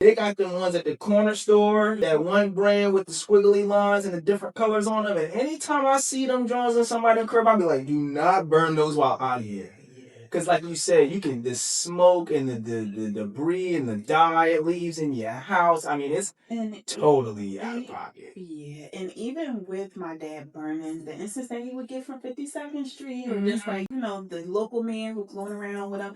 They got them ones at the corner store, that one brand with the squiggly lines and the different colors on them. And anytime I see them Jones in somebody's crib, I'll be like, do not burn those while out here. Because like you said, you can, the smoke and the debris and the dye it leaves in your house. I mean, it's totally out of pocket. Yeah, and even with my dad burning the instance that he would get from 52nd Street, or just like, the local man who's going around with him,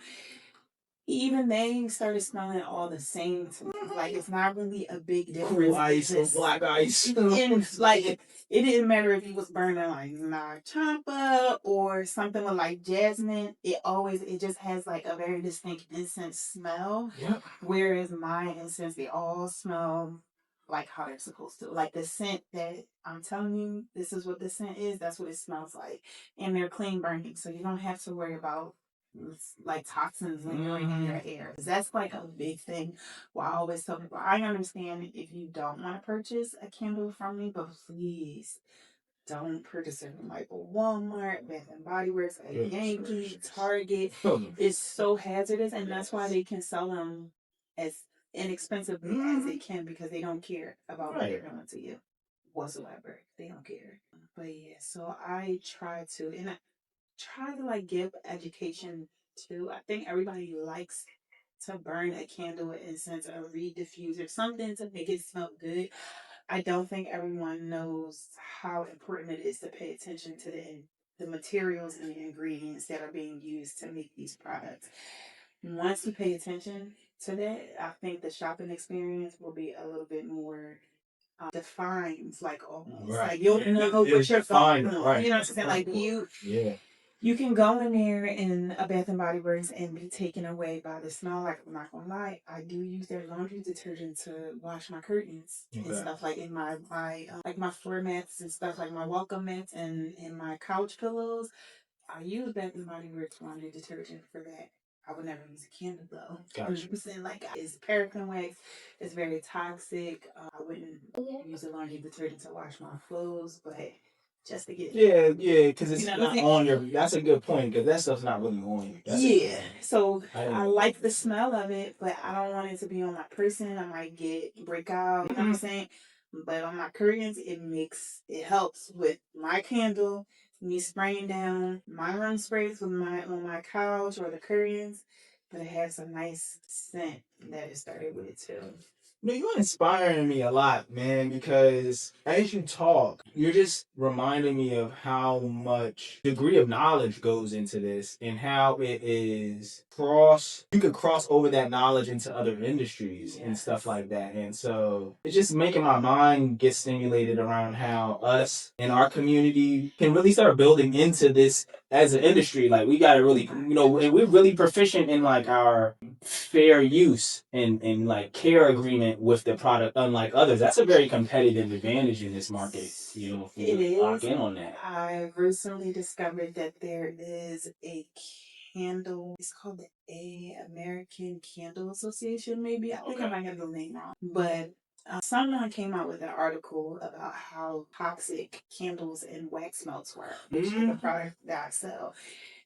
even they started smelling all the same to me. Like, it's not really a big difference. Cool ice and black ice. And like, it didn't matter if he was burning like Nag Champa or something with like jasmine. It just has like a very distinct incense smell. Yep. Whereas my incense, they all smell like how they're supposed to. Like the scent that I'm telling you, this is what the scent is. That's what it smells like, and they're clean burning, so you don't have to worry about like toxins lingering in your air. That's like a big thing. Well, I always tell people, I understand if you don't want to purchase a candle from me, but please don't purchase it from like a Walmart, Bath and Body Works, a Yankee, Target. It's so hazardous, and that's why they can sell them as inexpensively as they can, because they don't care about what they're doing to you whatsoever. They don't care. But yeah, so I try to, and I try to like give education too. I think everybody likes to burn a candle, with incense, or reed diffuser, something to make it smell good. I don't think everyone knows how important it is to pay attention to the materials and the ingredients that are being used to make these products. Once you pay attention to that, I think the shopping experience will be a little bit more defined, like almost. Right. Like you'll know what you're going on. Right. You know what I'm saying? Like you can go in there in a Bath and Body Works and be taken away by the smell. Like, I'm not gonna lie, I do use their laundry detergent to wash my curtains and stuff, like in my like my floor mats and stuff, like my welcome mats and my couch pillows. I use Bath and Body Works laundry detergent for that. I would never use a candle though. Gotcha. 100%. Like, it's paraffin wax. It's very toxic. I wouldn't use a laundry detergent to wash my clothes, but just to get because it's not on your. That's a good point, because that stuff's not really on you. So I like the smell of it, but I don't want it to be on my person. I might break out. You know what I'm saying? But on my curtains, it helps with my candle, me spraying down my room sprays with my on my couch or the curtains. But it has a nice scent that it started with too. No, you're inspiring me a lot, man, because as you talk, you're just reminding me of how much degree of knowledge goes into this, and how it is you could cross over that knowledge into other industries and stuff like that. And so it's just making my mind get stimulated around how us and our community can really start building into this as an industry. Like, we got to really, and we're really proficient in like our fair use and like care agreement with the product, unlike others. That's a very competitive advantage in this market. If you lock in on that. I recently discovered that there is a candle. It's called the American Candle Association. Maybe I think I might have the name wrong, but someone came out with an article about how toxic candles and wax melts were, which is a product that I sell.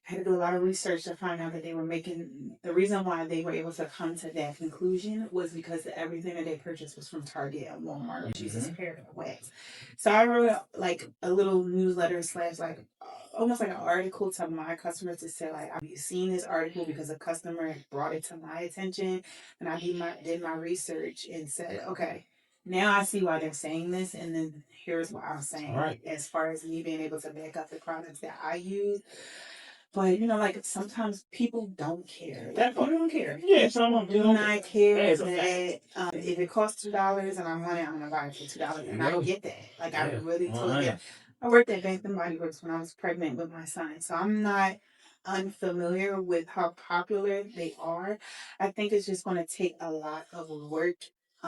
I had to do a lot of research to find out that the reason why they were able to come to that conclusion was because everything that they purchased was from Target and Walmart, which uses paraffin wax. So I wrote like a little newsletter slash like almost like an article to my customers to say, like, have you seen this article? Because a customer brought it to my attention, and I did my research and said, okay, now I see why they're saying this, and then here's what I'm saying. Right. As far as me being able to back up the products that I use. But like sometimes people don't care. That people don't care. Yeah, some do not care that if it costs $2 and I want it, I'm gonna buy it for $2, and I get that. Like, I really totally get. I worked at Bath and Body Works when I was pregnant with my son, so I'm not unfamiliar with how popular they are. I think it's just going to take a lot of work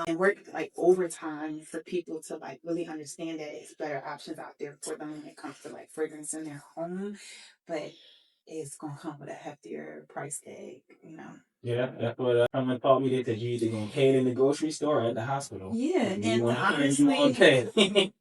and work like overtime for people to like really understand that it's better options out there for them when it comes to like fragrance in their home. But it's gonna come with a heftier price tag. Yeah, that's what someone taught me, that you either gonna pay it in the grocery store or at the hospital. Yeah, and honestly,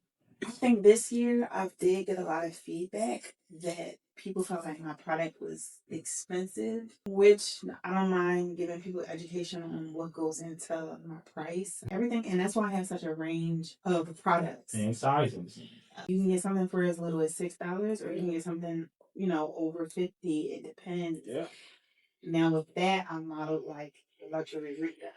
I think this year I did get a lot of feedback that people felt like my product was expensive, which I don't mind giving people education on what goes into my price, everything. And that's why I have such a range of products and sizes. You can get something for as little as $6, or you can get something, over 50. It depends. Yeah. Now with that, I'm modeled like luxury retail.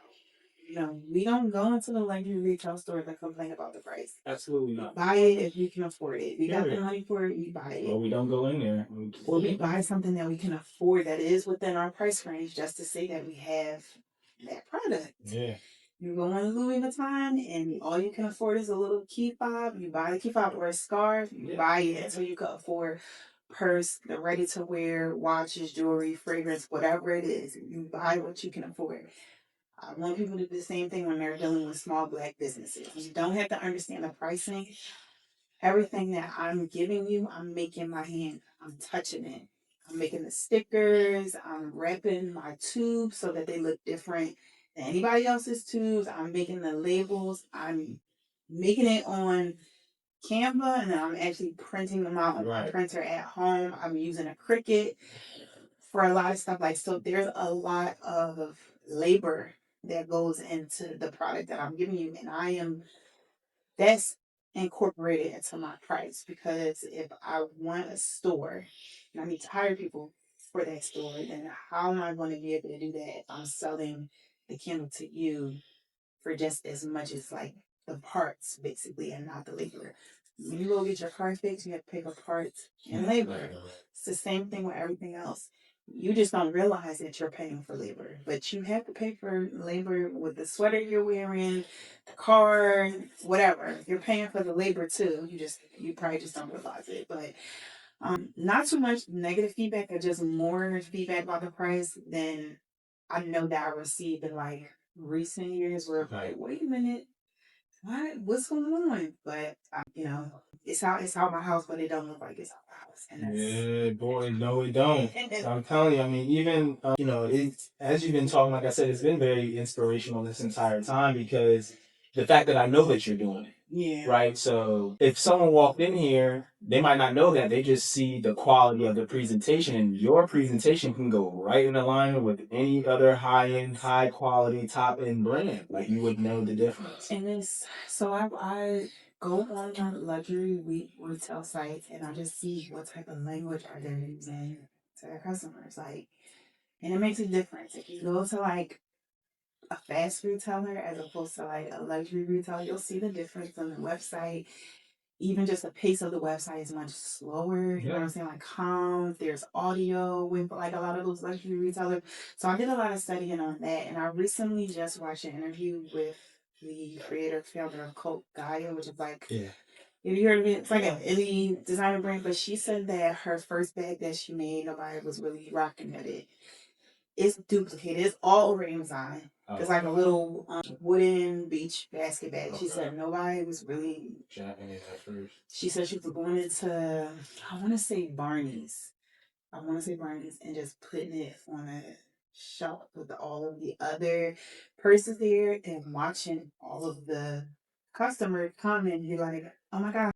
We don't go into the luxury retail stores and complain about the price. Absolutely not. Buy it if you can afford it. If you got the Period. money for it, we buy it. Or we don't go in there. Or we buy something that we can afford that is within our price range, just to say that we have that product. Yeah. You go in Louis Vuitton and all you can afford is a little key fob. You buy the key fob or a scarf. You buy it until you can afford purse, the ready to wear, watches, jewelry, fragrance, whatever it is. You buy what you can afford. I want people to do the same thing when they're dealing with small Black businesses. You don't have to understand the pricing. Everything that I'm giving you, I'm making my hand. I'm touching it. I'm making the stickers. I'm wrapping my tubes so that they look different than anybody else's tubes. I'm making the labels. I'm making it on Canva, and then I'm actually printing them out on my printer at home. I'm using a Cricut for a lot of stuff. So there's a lot of labor that goes into the product that I'm giving you, and that's incorporated into my price, because if I want a store and I need to hire people for that store, then how am I going to be able to do that if I'm selling the candle to you for just as much as like the parts basically, and not the labor? When you go get your car fixed, you have to pay for parts and labor. It's the same thing with everything else. You just don't realize that you're paying for labor, but you have to pay for labor with the sweater you're wearing, the car, whatever. You're paying for the labor too. You probably just don't realize it. But not too much negative feedback, or just more feedback about the price than I know that I received in like recent years, where like, wait a minute, what's going on? But it's out my house, but it don't look like it's out my house. And yeah, boy, no, it don't. I'm telling you. I mean, even it's, as you've been talking, like I said, it's been very inspirational this entire time, because the fact that I know that you're doing it. Yeah. Right. So if someone walked in here, they might not know that. They just see the quality of the presentation, and your presentation can go right in alignment with any other high-end, high-quality, top-end brand. Like, you would know the difference. And it's so I go on the luxury retail sites, and I just see what type of language are they using to their customers. And it makes a difference. If you go to like a fast retailer as opposed to like a luxury retailer, you'll see the difference on the website. Even just the pace of the website is much slower. You know what I'm saying? Like calm. There's audio with like a lot of those luxury retailers. So I did a lot of studying on that, and I recently just watched an interview with the creator founder of Coke, Gaia, which is like, have you heard of it? It's like an indie designer brand. But she said that her first bag that she made, nobody was really rocking at it. It's duplicated. It's all over Amazon. It's like a little wooden beach basket bag. She said nobody was really Jacking it at first. She said she was going into, I want to say Barney's. And just putting it on a shelf with all of the other purses there, and watching all of the customers come and be like, oh my God.